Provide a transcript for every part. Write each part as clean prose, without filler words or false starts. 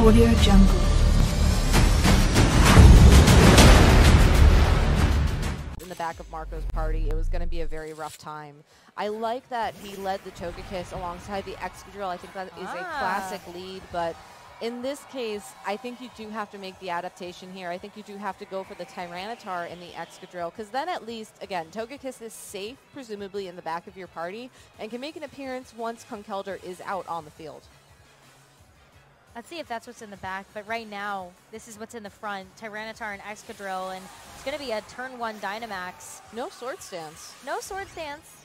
Audio Jungle. In the back of Marco's party, it was going to be a very rough time. I like that he led the Togekiss alongside the Excadrill. I think that is a classic lead, but in this case, I think you do have to make the adaptation here. I think you do have to go for the Tyranitar in the Excadrill, because then at least, again, Togekiss is safe, presumably, in the back of your party, and can make an appearance once Conkeldurr is out on the field. Let's see if that's what's in the back, but right now, this is what's in the front. Tyranitar and Excadrill, and it's going to be a turn 1 Dynamax. No Sword Stance. No Sword Stance.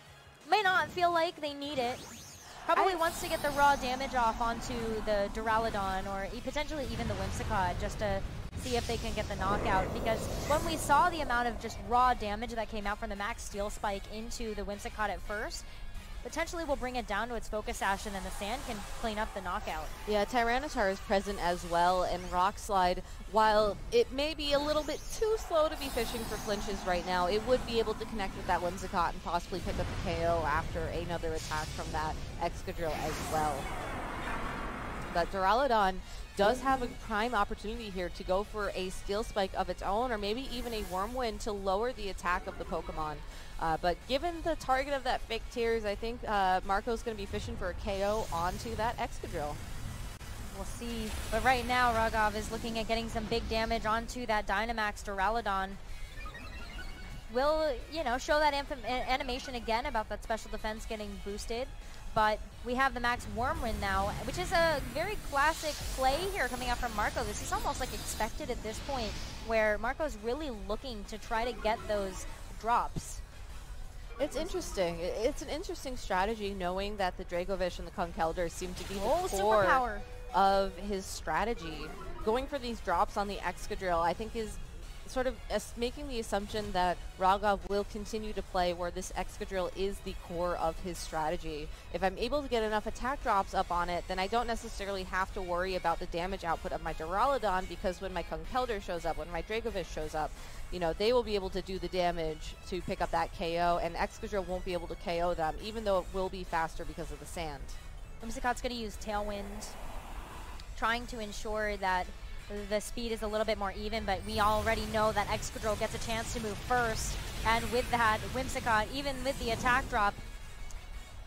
May not feel like they need it. Probably wants to get the raw damage off onto the Duraludon, or potentially even the Whimsicott, just to see if they can get the knockout. Because when we saw the amount of just raw damage that came out from the Max Steel Spike into the Whimsicott at first, potentially will bring it down to its Focus Sash, and then the Sand can clean up the knockout. Yeah, Tyranitar is present as well, and Rock Slide, while it may be a little bit too slow to be fishing for flinches right now, it would be able to connect with that Whimsicott and possibly pick up the KO after another attack from that Excadrill as well. But Duraludon does have a prime opportunity here to go for a Steel Spike of its own, or maybe even a Wormwind to lower the attack of the Pokemon. But given the target of that Fake Tears, I think Marco's going to be fishing for a KO onto that Excadrill. We'll see. But right now, Raghav is looking at getting some big damage onto that Dynamax Duraludon. Will, you know, show that animation again about that special defense getting boosted. But we have the Max Wormwind now, which is a very classic play here coming out from Marco. This is almost like expected at this point, where Marco's really looking to try to get those drops. It's interesting. It's an interesting strategy, knowing that the Dracovish and the Conkeldurr seem to be the core of his strategy. Going for these drops on the Excadrill, I think, is sort of making the assumption that Raghav will continue to play where this Excadrill is the core of his strategy. If I'm able to get enough attack drops up on it, then I don't necessarily have to worry about the damage output of my Duraludon, because when my Conkeldurr shows up, when my Dracovish shows up, you know, they will be able to do the damage to pick up that KO, and Excadrill won't be able to KO them, even though it will be faster because of the sand. Whimsicott's going to use Tailwind, trying to ensure that the speed is a little bit more even, but we already know that Excadrill gets a chance to move first, and with that, Whimsicott, even with the attack drop,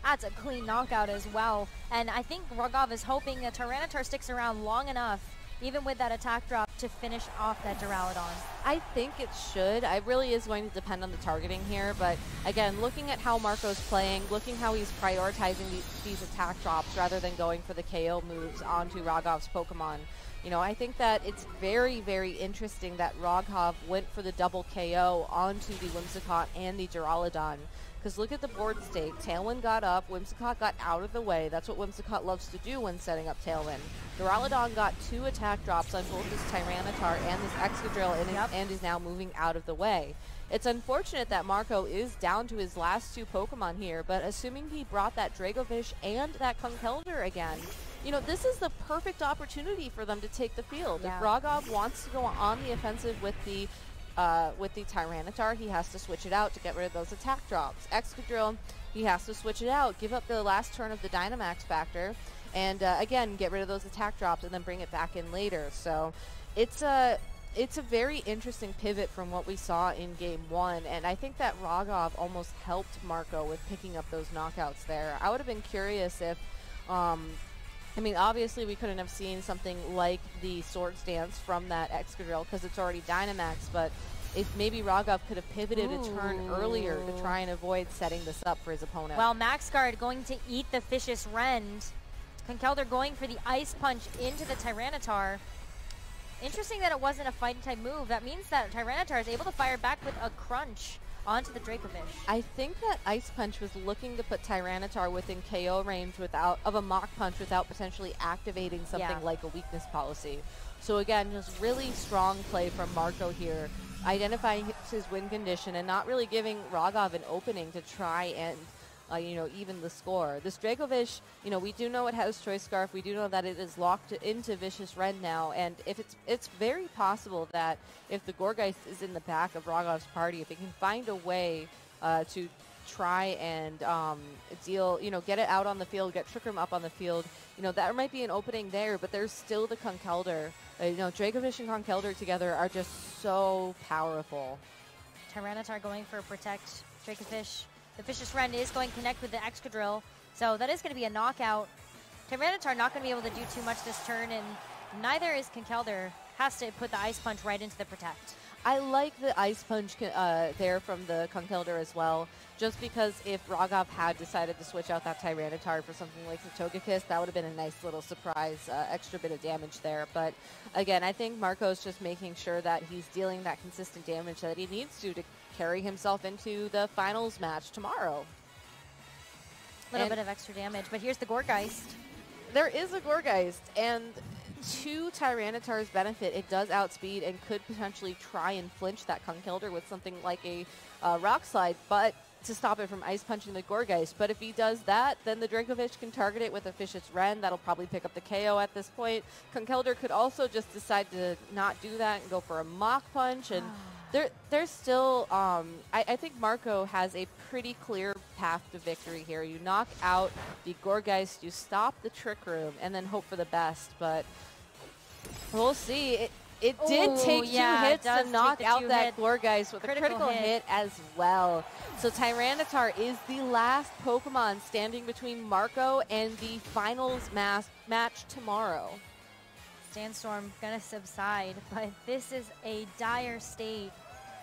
that's a clean knockout as well. And I think Raghav is hoping that Tyranitar sticks around long enough, even with that attack drop, to finish off that Duraludon. I think it should. It really is going to depend on the targeting here, but again, looking at how Marco's playing, looking how he's prioritizing these attack drops rather than going for the KO moves onto Raghav's Pokemon, you know, I think that it's very, very interesting that Raghav went for the double KO onto the Whimsicott and the Duraludon. Because look at the board state. Tailwind got up, Whimsicott got out of the way. That's what Whimsicott loves to do when setting up Tailwind. Duraludon got 2 attack drops on both this Tyranitar and this Excadrill, and is now moving out of the way. It's unfortunate that Marco is down to his last 2 Pokemon here, but assuming he brought that Dracovish and that Conkeldurr again, you know, this is the perfect opportunity for them to take the field. If Raghav wants to go on the offensive with the Tyranitar, he has to switch it out to get rid of those attack drops. Excadrill, he has to switch it out, give up the last turn of the Dynamax factor, and again, get rid of those attack drops and then bring it back in later. So it's a very interesting pivot from what we saw in Game 1, and I think that Raghav almost helped Marco with picking up those knockouts there. I would have been curious if, I mean, obviously we couldn't have seen something like the Sword Stance from that Excadrill because it's already Dynamax, but if maybe Raghav could have pivoted a turn earlier to try and avoid setting this up for his opponent. Well, Max Guard going to eat the Vicious Rend. Conkeldurr going for the Ice Punch into the Tyranitar. Interesting that it wasn't a fighting type move. That means that Tyranitar is able to fire back with a Crunch onto the Dracovish. I think that Ice Punch was looking to put Tyranitar within KO range of a Mach Punch without potentially activating something like a weakness policy. So again, just really strong play from Marco here, identifying his win condition and not really giving Raghav an opening to try and you know, even the score. This Dracovish, you know, we do know it has Choice Scarf. We do know that it is locked into Vicious Rend now, and if it's very possible that if the Gourgeist is in the back of Raghav's party, if it can find a way to try and deal, get it out on the field, get Trick Room up on the field. That might be an opening there, but there's still the Conkeldurr. Dracovish and Conkeldurr together are just so powerful. Tyranitar going for a protect Dracovish. The Vicious Rend is going to connect with the Excadrill, so that is going to be a knockout. Tyranitar not going to be able to do too much this turn, and neither is Conkeldurr. Has to put the Ice Punch right into the protect. I like the Ice Punch there from the Conkeldurr as well, just because if Raghav had decided to switch out that Tyranitar for something like the Togekiss, that would have been a nice little surprise, extra bit of damage there. But again, I think Marco's just making sure that he's dealing that consistent damage that he needs to carry himself into the finals match tomorrow. A little bit of extra damage, but here's the Gourgeist. There is a Gourgeist, and to Tyranitar's benefit, it does outspeed and could potentially try and flinch that Conkeldurr with something like a Rock Slide, but to stop it from Ice Punching the Gourgeist. But if he does that, then the Dracovish can target it with a Vicious Rend. That'll probably pick up the KO at this point. Conkeldurr could also just decide to not do that and go for a Mach Punch, and there's still, I think Marco has a pretty clear path to victory here. You knock out the Gourgeist, you stop the Trick Room, and then hope for the best. But we'll see. It did take 2 hits to knock out that Gourgeist with a critical hit as well. So Tyranitar is the last Pokemon standing between Marco and the finals match tomorrow. Sandstorm gonna subside, but this is a dire state.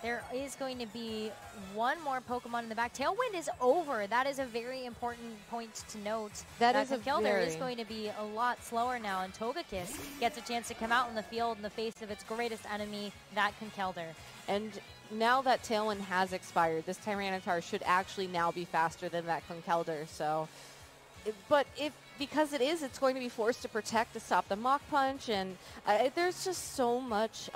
There is going to be one more Pokemon in the back. Tailwind is over. That is a very important point to note. That is Conkeldurr is going to be a lot slower now, and Togekiss gets a chance to come out in the field in the face of its greatest enemy, that Conkeldurr. And now that Tailwind has expired, this Tyranitar should actually now be faster than that Conkeldurr. So, but because it's going to be forced to protect to stop the Mach Punch, and there's just so much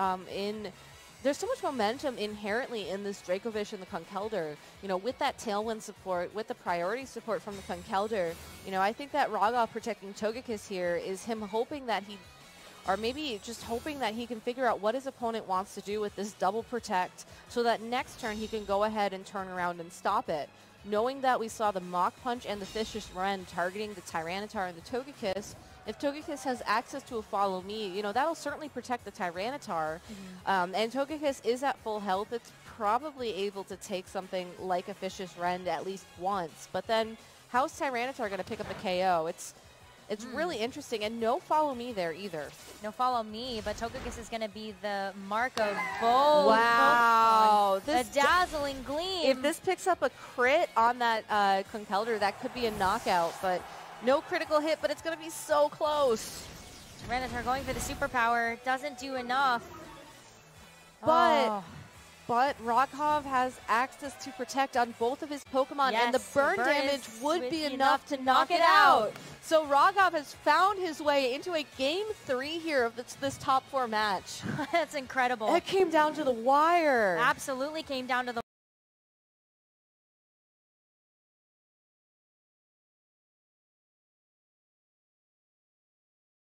there's so much momentum inherently in this Dracovish and the Conkeldurr. With that Tailwind support, with the priority support from the Conkeldurr, I think that Raghav protecting Togekiss here is him hoping that or maybe just hoping that he can figure out what his opponent wants to do with this double protect so that next turn he can go ahead and turn around and stop it. Knowing that we saw the Mach Punch and the Vicious Rend targeting the Tyranitar and the Togekiss, if Togekiss has access to a Follow Me, that'll certainly protect the Tyranitar. And Togekiss is at full health. It's probably able to take something like a Vicious Rend at least once. But then how's Tyranitar going to pick up the KO? It's really interesting, and no Follow Me there either. No Follow Me, but Togekiss is going to be the mark of both. Wow. A dazzling gleam. If this picks up a crit on that Conkeldurr, that could be a knockout, but no critical hit, but it's going to be so close. Tyranitar going for the superpower, doesn't do enough. But Raghav has access to protect on both of his Pokemon, and the burn damage would be enough to knock it out. So Raghav has found his way into a Game 3 here of this top 4 match. That's incredible. It came down to the wire. Absolutely came down to the